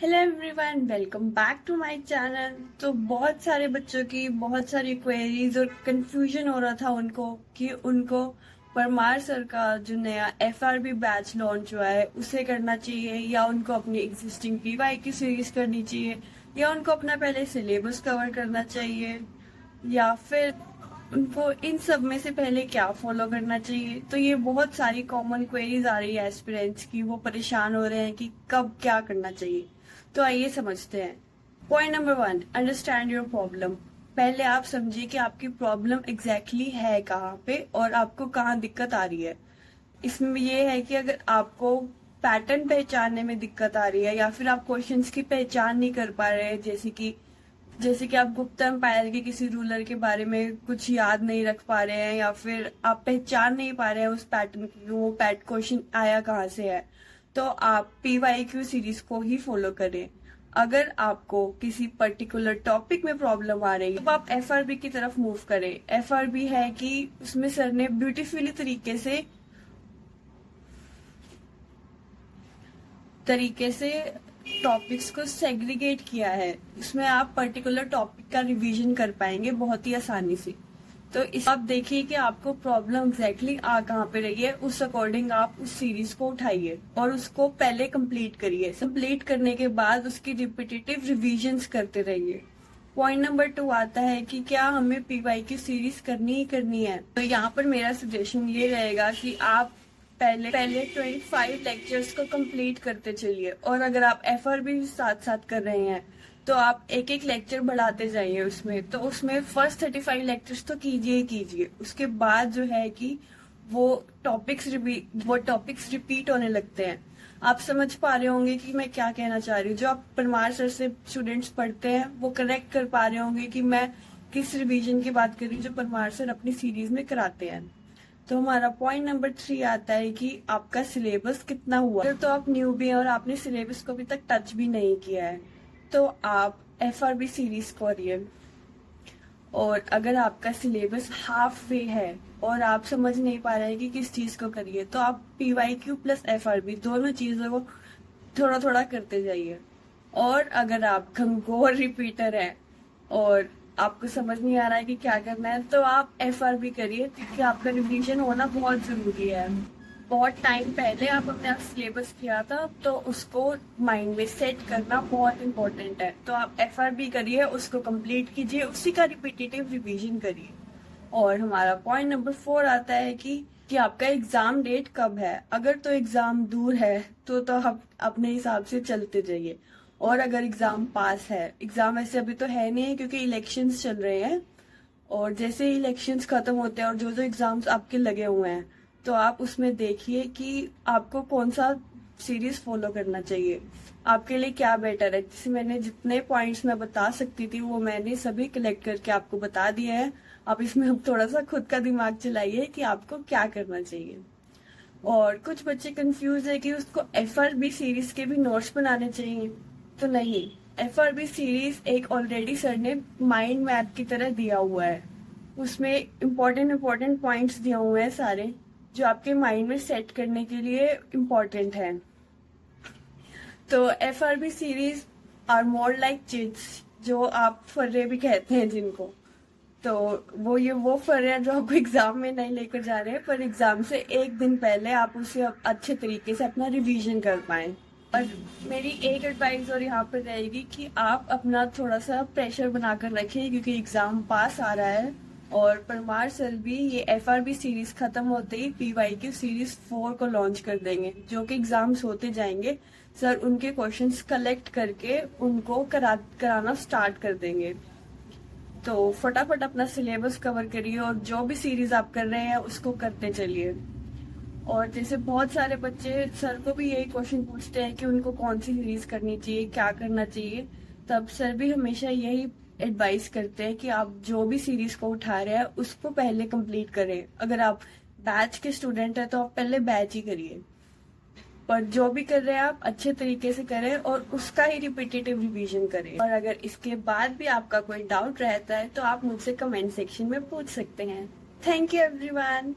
Hello everyone, welcome back to my channel. तो बहुत सारे बच्चों की बहुत सारी क्वेरीज और कंफ्यूजन हो रहा था उनको कि उनको परमार सर का जो नया एफआरबी बैच लॉन्च हुआ है उसे करना चाहिए या उनको अपनी एग्जिस्टिंग पीवाई की सीरीज करनी चाहिए या उनको अपना पहले सिलेबस कवर करना चाहिए या फिर उनको इन सब में से पहले क्या फॉलो करना चाहिए। तो ये बहुत सारी कॉमन क्वेरीज आ रही है एस्पिरेंट्स की, वो परेशान हो रहे हैं कि कब क्या करना चाहिए। तो आइए समझते हैं। Point number 1, understand your problem. पहले आप समझिए कि आपकी प्रॉब्लम एग्जैक्टली है कहाँ पे और आपको कहाँ दिक्कत आ रही है। इसमें ये है कि अगर आपको पैटर्न पहचानने में दिक्कत आ रही है या फिर आप क्वेश्चंस की पहचान नहीं कर पा रहे हैं, जैसे कि आप गुप्ता एम्पायर के किसी रूलर के बारे में कुछ याद नहीं रख पा रहे हैं या फिर आप पहचान नहीं पा रहे हैं उस पैटर्न की वो पैट क्वेश्चन आया कहाँ से है, तो आप PYQ सीरीज को ही फॉलो करें। अगर आपको किसी पर्टिकुलर टॉपिक में प्रॉब्लम आ रही है तो आप FRB की तरफ मूव करें। FRB है कि उसमें सर ने ब्यूटीफुली तरीके से टॉपिक्स को सेग्रीगेट किया है। उसमें आप पर्टिकुलर टॉपिक का रिवीजन कर पाएंगे बहुत ही आसानी से। तो इस आप देखिए कि आपको प्रॉब्लम एग्जैक्टली आ कहाँ पे रही है, उस अकॉर्डिंग आप उस सीरीज को उठाइए और उसको पहले कंप्लीट करिए। कंप्लीट करने के बाद उसकी रिपीटेटिव रिवीजन्स करते रहिए। पॉइंट नंबर 2 आता है कि क्या हमें PY की सीरीज करनी ही करनी है। तो यहाँ पर मेरा सजेशन ये रहेगा कि आप पहले 25 लेक्चर्स को कंप्लीट करते चलिए और अगर आप FRB साथ साथ कर रहे हैं तो आप एक एक लेक्चर बढ़ाते जाइए उसमें। तो उसमें फर्स्ट 35 लेक्चर्स तो कीजिए, उसके बाद जो है कि वो टॉपिक्स रिपीट होने लगते हैं। आप समझ पा रहे होंगे कि मैं क्या कहना चाह रही हूँ। जो आप परमार सर से स्टूडेंट्स पढ़ते हैं वो करेक्ट कर पा रहे होंगे कि मैं किस रिवीजन की बात कर रही हूँ जो परमार सर अपनी सीरीज में कराते हैं। तो हमारा पॉइंट नंबर 3 आता है कि आपका सिलेबस कितना हुआ। अगर तो आप न्यू भी हैं और आपने सिलेबस को अभी तक टच भी नहीं किया है तो आप FRB सीरीज करिए। और अगर आपका सिलेबस हाफ वे है और आप समझ नहीं पा रहे हैं कि किस चीज को करिए तो आप PYQ प्लस FRB दोनों चीजों को थोड़ा थोड़ा करते जाइए। और अगर आप घंघोर रिपीटर हैं और आपको समझ नहीं आ रहा है कि क्या करना है तो आप FRB करिए, क्योंकि आपका रिवीजन होना बहुत जरूरी है। बहुत टाइम पहले आप अपने सिलेबस किया था तो उसको माइंड में सेट करना बहुत इम्पोर्टेंट है। तो आप FRB करिए, उसको कंप्लीट कीजिए, उसी का रिपीटेटिव रिवीजन करिए। और हमारा पॉइंट नंबर 4 आता है कि आपका एग्जाम डेट कब है। अगर तो एग्जाम दूर है तो आप अपने हिसाब से चलते जाइए। और अगर एग्जाम पास है, एग्जाम ऐसे अभी तो है नहीं क्योंकि इलेक्शंस चल रहे हैं, और जैसे ही इलेक्शंस खत्म होते हैं और जो जो एग्जाम्स आपके लगे हुए हैं तो आप उसमें देखिए कि आपको कौन सा सीरीज फॉलो करना चाहिए, आपके लिए क्या बेटर है। जैसे मैंने जितने पॉइंट्स मैं बता सकती थी वो मैंने सभी कलेक्ट करके आपको बता दिए हैं। आप इसमें अब थोड़ा सा खुद का दिमाग चलाइए कि आपको क्या करना चाहिए। और कुछ बच्चे कंफ्यूज है कि उसको FRB सीरीज के भी नोट्स बनाने चाहिए। तो नहीं, FRB सीरीज एक ऑलरेडी सर ने माइंड मैप की तरह दिया हुआ है। उसमें इम्पोर्टेंट पॉइंट्स दिए हुए हैं सारे जो आपके माइंड में सेट करने के लिए इम्पोर्टेंट है। तो FRB series are more like chits, जो आप फर्रे भी कहते हैं जिनको। तो वो फर्रे हैं जो आपको एग्जाम में नहीं लेकर जा रहे हैं, पर एग्जाम से एक दिन पहले आप उसे अच्छे तरीके से अपना रिवीजन कर पाएं। और मेरी एक एडवाइस और यहाँ पर रहेगी कि आप अपना थोड़ा सा प्रेशर बनाकर रखें, क्योंकि एग्जाम पास आ रहा है और परमार सर भी ये FRB सीरीज खत्म होते ही PYQ सीरीज 4 को लॉन्च कर देंगे, जो कि एग्जाम्स होते जाएंगे। सर उनके क्वेश्चंस कलेक्ट करके उनको कराना स्टार्ट कर देंगे। तो फटाफट अपना सिलेबस कवर करिए और जो भी सीरीज आप कर रहे हैं उसको करते चलिए। और जैसे बहुत सारे बच्चे सर को भी यही क्वेश्चन पूछते हैं कि उनको कौन सी सीरीज करनी चाहिए, क्या करना चाहिए, तब सर भी हमेशा यही एडवाइस करते हैं कि आप जो भी सीरीज को उठा रहे हैं उसको पहले कंप्लीट करें। अगर आप बैच के स्टूडेंट हैं तो आप पहले बैच ही करिए, पर जो भी कर रहे हैं आप अच्छे तरीके से करें और उसका ही रिपीटेटिव रिवीजन करें। और अगर इसके बाद भी आपका कोई डाउट रहता है तो आप मुझसे कमेंट सेक्शन में पूछ सकते हैं। Thank you everyone.